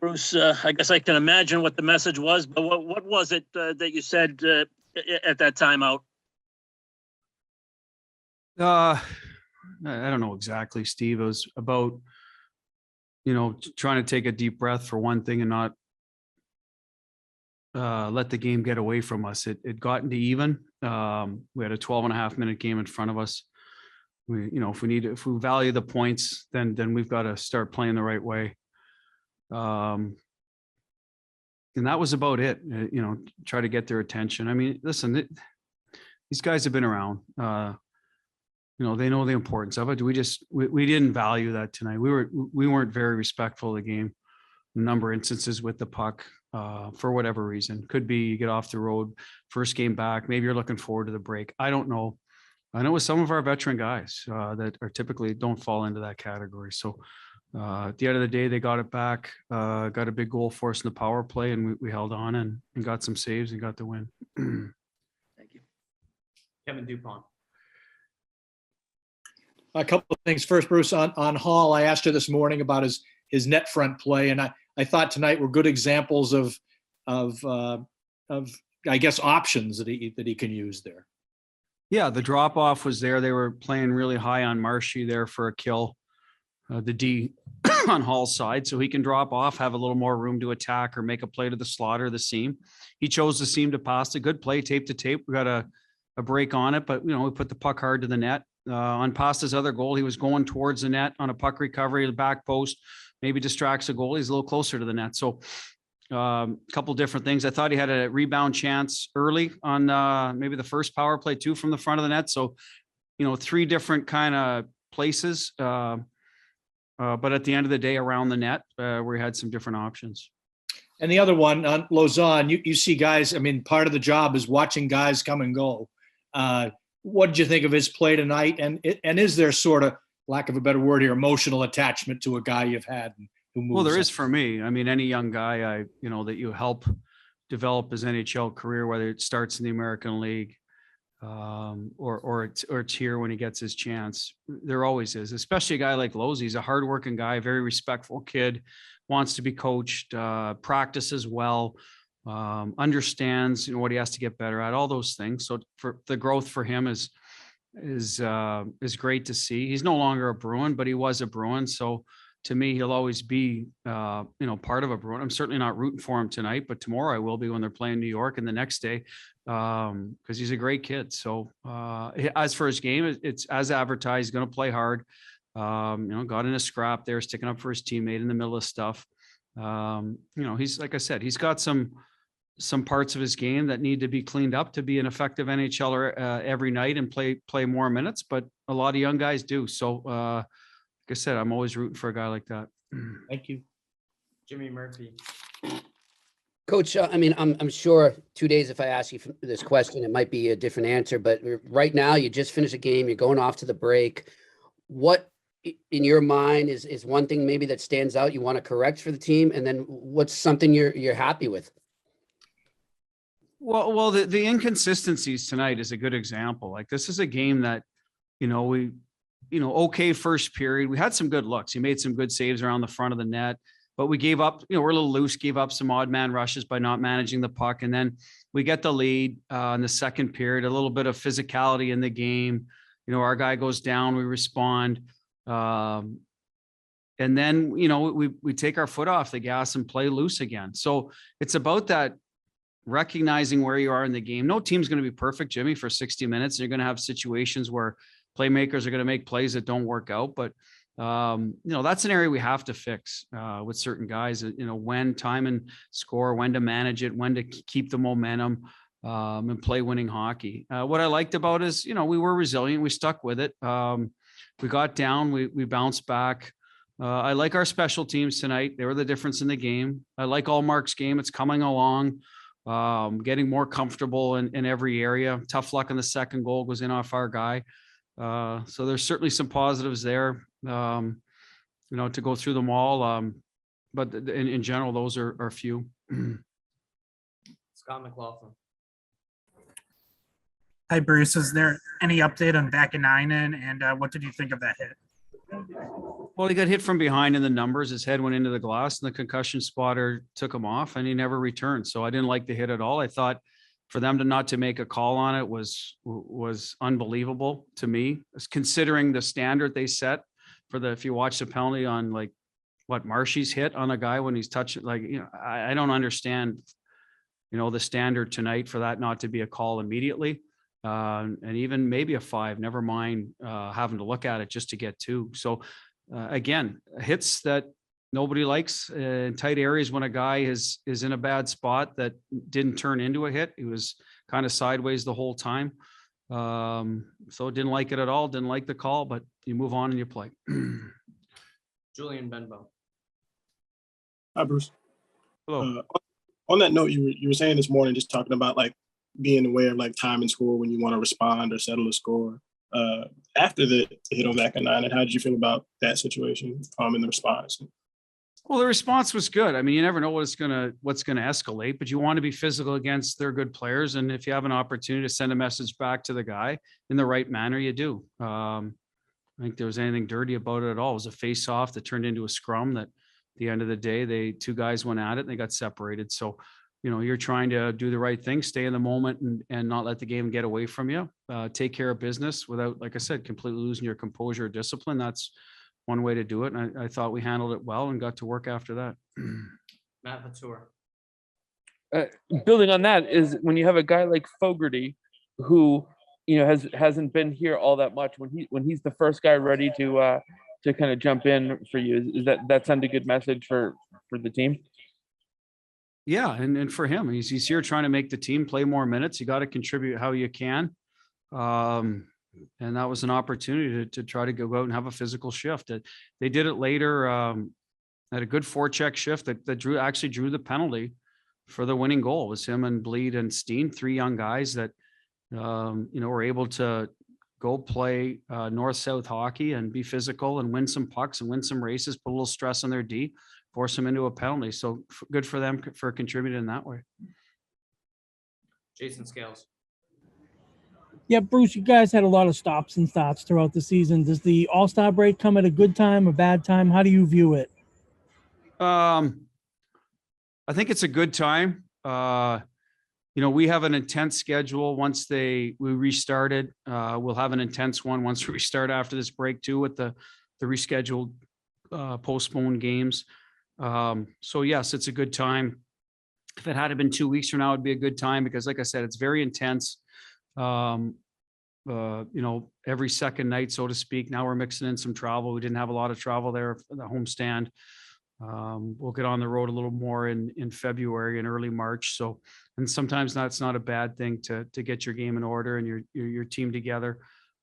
Bruce, I guess I can imagine what the message was, but what was it that you said at that timeout? I don't know exactly, Steve. It was about, trying to take a deep breath for one thing and not let the game get away from us. It got into even. We had a 12.5-minute game in front of us. If we value the points, then we've got to start playing the right way. And that was about it. Try to get their attention. I mean, listen, these guys have been around. They know the importance of it. We didn't value that tonight. We weren't very respectful of the game. A number of instances with the puck, for whatever reason. Could be you get off the road, first game back. Maybe you're looking forward to the break. I don't know. I know with some of our veteran guys that are typically don't fall into that category. So at the end of the day, they got it back, got a big goal for us in the power play, and we held on and got some saves and got the win. Thank you. Kevin Dupont. A couple of things. First, Bruce, on Hall, I asked you this morning about his net front play, and I thought tonight were good examples of I guess options that he can use there. Yeah, the drop off was there. They were playing really high on Marshy there for a kill, the D on Hall's side, so he can drop off, have a little more room to attack or make a play to the slot or the seam. He chose the seam to pass. A good play, tape to tape. We got a break on it, but we put the puck hard to the net. On Pasta's other goal, he was going towards the net on a puck recovery, the back post, maybe distracts the goal. He's a little closer to the net. So a couple different things. I thought he had a rebound chance early on maybe the first power play too from the front of the net. So, three different kind of places. But at the end of the day, around the net, we had some different options. And the other one on Lausanne, you see guys, I mean, part of the job is watching guys come and go. What did you think of his play tonight? And is there sort of, lack of a better word here, emotional attachment to a guy you've had who moves? Well, there up? is for me. I mean, any young guy that you help develop his NHL career, whether it starts in the American League or it's here when he gets his chance, there always is. Especially a guy like Lozy. He's a hardworking guy, very respectful kid, wants to be coached, practices well. Understands what he has to get better at, all those things. So for the growth for him is great to see. He's no longer a Bruin, but he was a Bruin. So to me, he'll always be part of a Bruin. I'm certainly not rooting for him tonight, but tomorrow I will be when they're playing New York and the next day, because he's a great kid. So as for his game, it's as advertised. He's going to play hard. Got in a scrap there, sticking up for his teammate in the middle of stuff. He's, like I said, he's got some parts of his game that need to be cleaned up to be an effective NHLer every night and play more minutes, but a lot of young guys do. So, like I said, I'm always rooting for a guy like that. Thank you. Jimmy Murphy. Coach, I mean, I'm sure 2 days, if I ask you this question, it might be a different answer, but right now you just finished a game, you're going off to the break. What in your mind is one thing maybe that stands out you want to correct for the team? And then what's something you're happy with? Well, the inconsistencies tonight is a good example. Like, this is a game that, okay, first period, we had some good looks. He made some good saves around the front of the net, but we gave up, we're a little loose, gave up some odd man rushes by not managing the puck. And then we get the lead in the second period, a little bit of physicality in the game. Our guy goes down, we respond. And then, we take our foot off the gas and play loose again. So it's about that, recognizing where you are in the game. No team's going to be perfect, Jimmy, for 60 minutes. You're going to have situations where playmakers are going to make plays that don't work out. But, that's an area we have to fix with certain guys, when time and score, when to manage it, when to keep the momentum and play winning hockey. What I liked about is, we were resilient. We stuck with it. We got down, we bounced back. I like our special teams tonight. They were the difference in the game. I like Ullmark's game. It's coming along. Getting more comfortable in every area. Tough luck on the second goal, goes in off our guy. So there's certainly some positives there, to go through them all. But in general, those are few. Scott McLaughlin. Hi, Bruce. Is there any update on Vakanainen, and what did you think of that hit? Well, he got hit from behind in the numbers. His head went into the glass and the concussion spotter took him off and he never returned. So I didn't like the hit at all. I thought for them not to make a call on it was unbelievable to me, considering the standard they set for if you watch the penalty on like what Marshy's hit on a guy when he's touching, like, I don't understand, the standard tonight for that not to be a call immediately. And even maybe a 5, never mind having to look at it just to get 2. So again, hits that nobody likes in tight areas when a guy is in a bad spot that didn't turn into a hit. He was kind of sideways the whole time. So didn't like it at all. Didn't like the call, but you move on and you play. Julian Benbow. Hi, Bruce. Hello. On that note, you were saying this morning, just talking about like being aware of like time and score when you want to respond or settle a score. After the hit on back of 9, and how did you feel about that situation in the response? Well, the response was good. I mean, you never know what's gonna escalate, but you want to be physical against their good players. And if you have an opportunity to send a message back to the guy in the right manner, you do. I think there was anything dirty about it at all. It was a face-off that turned into a scrum that at the end of the day, 2 guys went at it and they got separated. So, you're trying to do the right thing, stay in the moment and not let the game get away from you. Take care of business without, like I said, completely losing your composure or discipline. That's one way to do it. And I thought we handled it well and got to work after that. Matt Latour. Building on that is when you have a guy like Fogarty who hasn't been here all that much, when he's the first guy ready to kind of jump in for you, is that send a good message for the team? Yeah, and for him, he's here trying to make the team play more minutes. You got to contribute how you can. And that was an opportunity to try to go out and have a physical shift. They did it later at a good forecheck shift that drew the penalty for the winning goal. It was him and Bleed and Steen, 3 young guys that were able to go play north-south hockey and be physical and win some pucks and win some races, put a little stress on their D, force them into a penalty. So good for them for contributing in that way. Jason Scales. Yeah, Bruce, you guys had a lot of stops and starts throughout the season. Does the All-Star break come at a good time, a bad time? How do you view it? I think it's a good time. We have an intense schedule. Once we restarted, we'll have an intense one once we restart after this break too, with the rescheduled postponed games. So yes, it's a good time. If it had been 2 weeks from now, it'd be a good time because, like I said, it's very intense. Every second night, so to speak. Now we're mixing in some travel. We didn't have a lot of travel there for the homestand. We'll get on the road a little more in February and early March. So, and sometimes that's not a bad thing to get your game in order and your team together.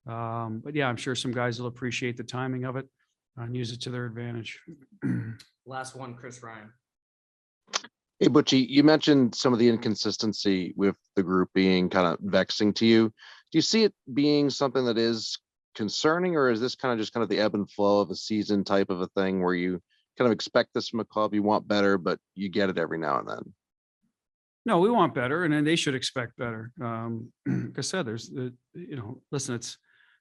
But yeah, I'm sure some guys will appreciate the timing of it and use it to their advantage. Last one, Chris Ryan. Hey, Butchie, you mentioned some of the inconsistency with the group being kind of vexing to you. Do you see it being something that is concerning, or is this kind of the ebb and flow of a season type of a thing where you kind of expect this from a club, you want better, but you get it every now and then? No, we want better, and then they should expect better. Like I said, listen, it's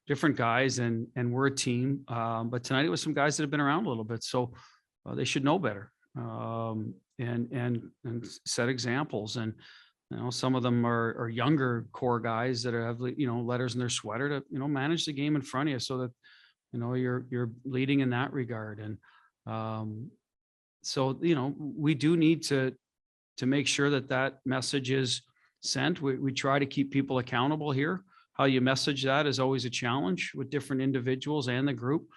different guys, and we're a team. But tonight it was some guys that have been around a little bit, so they should know better and set examples. And some of them are younger core guys that have letters in their sweater to manage the game in front of you, so that you're leading in that regard. And so we do need to make sure that message is sent. We try to keep people accountable here. How you message that is always a challenge with different individuals and the group.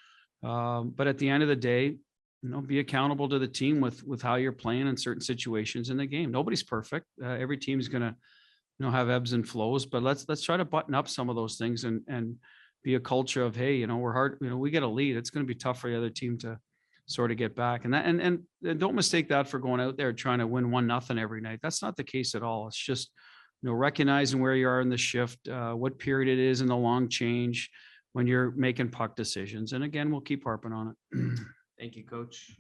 But at the end of the day, be accountable to the team with how you're playing in certain situations in the game. Nobody's perfect. Every team is going to, have ebbs and flows, but let's try to button up some of those things and be a culture of, hey, we're hard, we get a lead. It's going to be tough for the other team to sort of get back. And don't mistake that for going out there trying to win 1-0 every night. That's not the case at all. It's just, recognizing where you are in the shift, what period it is in the long change when you're making puck decisions. And again, we'll keep harping on it. Thank you, Coach.